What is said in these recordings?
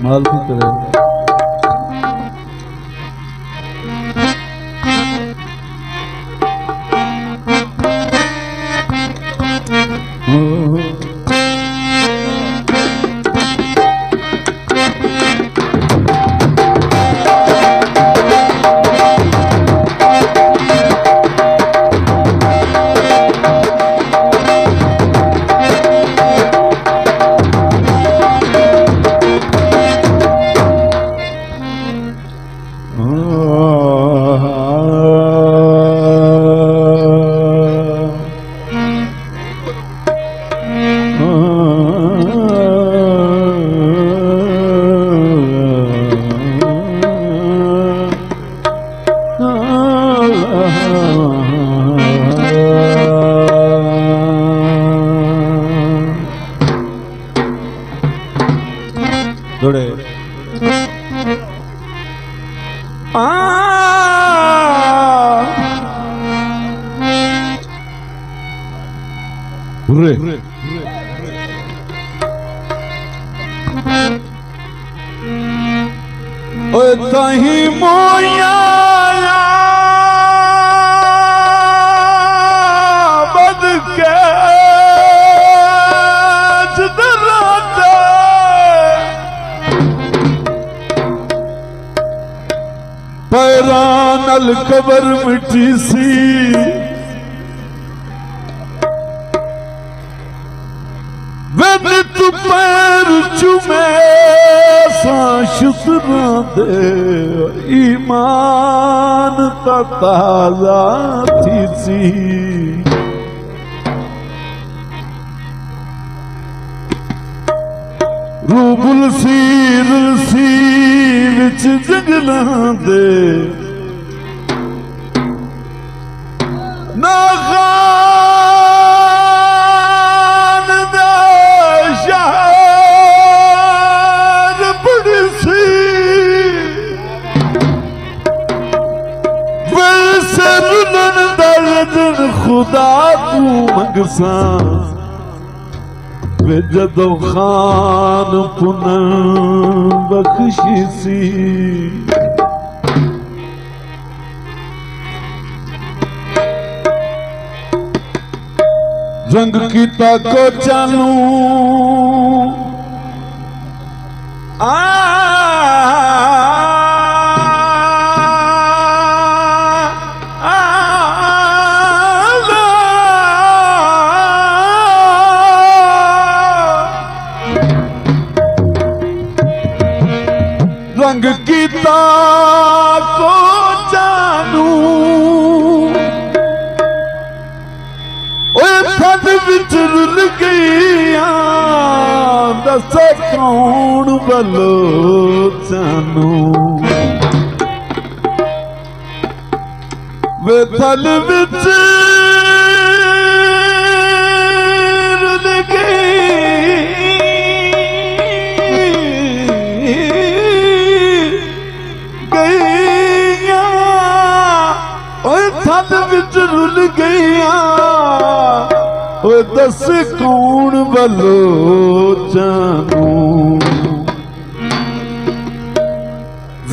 मालकी करे। जोड़े तही मोया बद के पैरानल कबर मिठी सी वेद तू पैर चुमे शुतरा दे ईमान ता ताजा थी सी रूबुल सीर सी विच जंगलां दे ना खान दा शहर बड़ी सी वैसे रुलन दर्द खुदा तू मंगसा वे जदों खान पुनः बख्शी सी जंग कीता को चालू रंग कीता को जानू थद विच रुल गईया दस कौन बलो जानू वे थल विच रुल रुल गईया दस कौन बलो जानू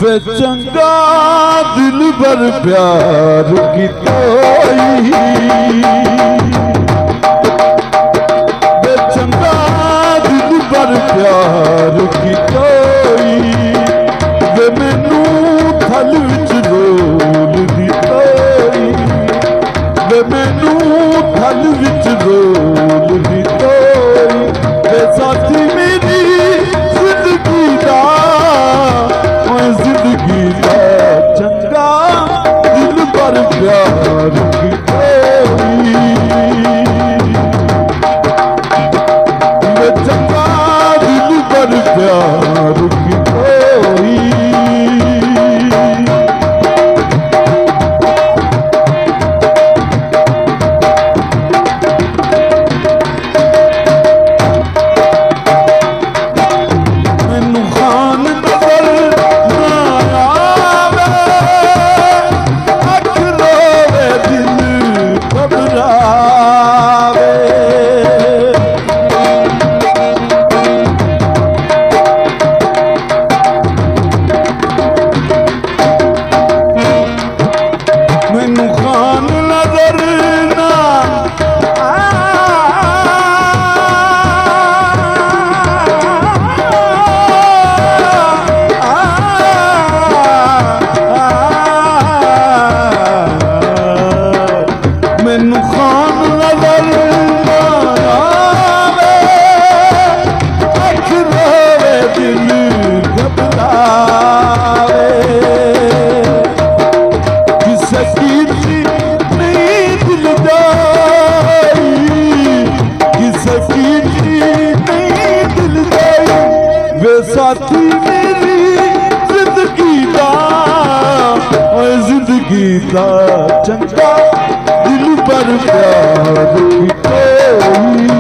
वे चंगा दिल भर प्यार की तोई वे चंगा दिल भर प्यार की तोई वे मैनू थल विच रोल दी तोई वे मैनू थल विच रोल दी तोई वे साथी मेरी जिंदगी दा चंगा दिल पर प्यार की तोई वे चंगा दिल पर प्यार मेरी जिंदगी दा ओए जिंदगी दा चंगा दिल पर प्यार की कोई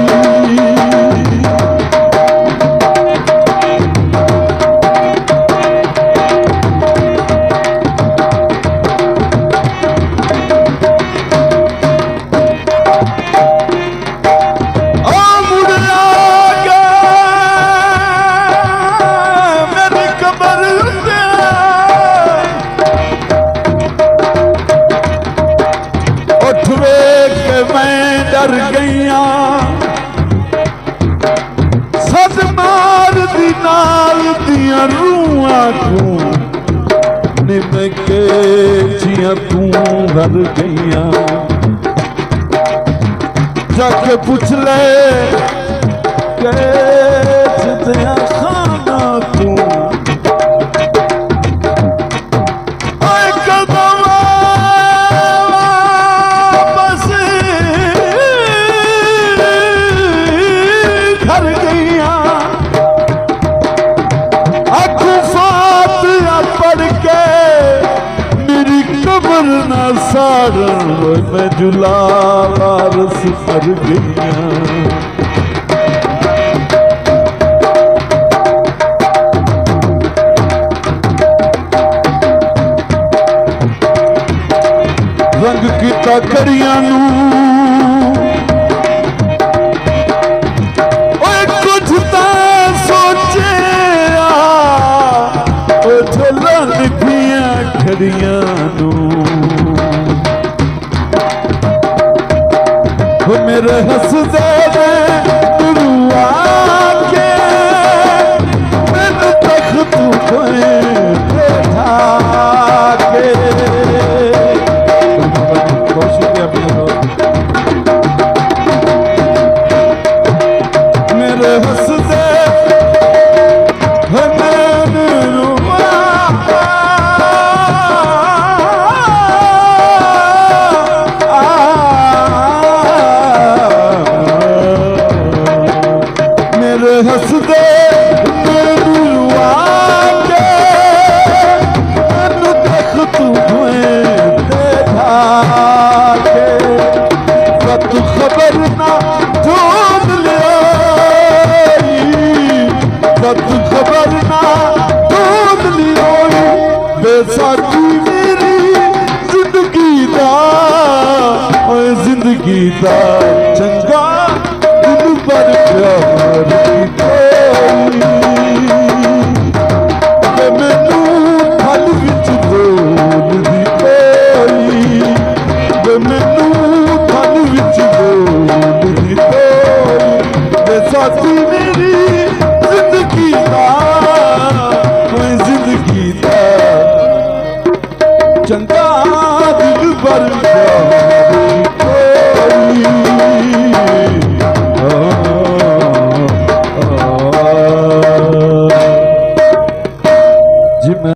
डर गईया सद मार दी नाल दिया रूहां तू निम के जिया तू डर गईया जाके पूछ ले के जिया खाना तू सारण मैं जुला वारस कर गईया रंग किता कड़ियां नू कुछ तो सोचे झोला निभिया खड़ियां नू मेरे हंसदे दुआ के मैंने तख्त पे बैठा के बहुत शुक्रिया मेरे हंसदे हंसदे के मैनू तख्त पे खबर ना ढूंढ लिया खबर ना ढूंढ लिया बेसाखी मेरी जिंदगी दा जिंदगी दा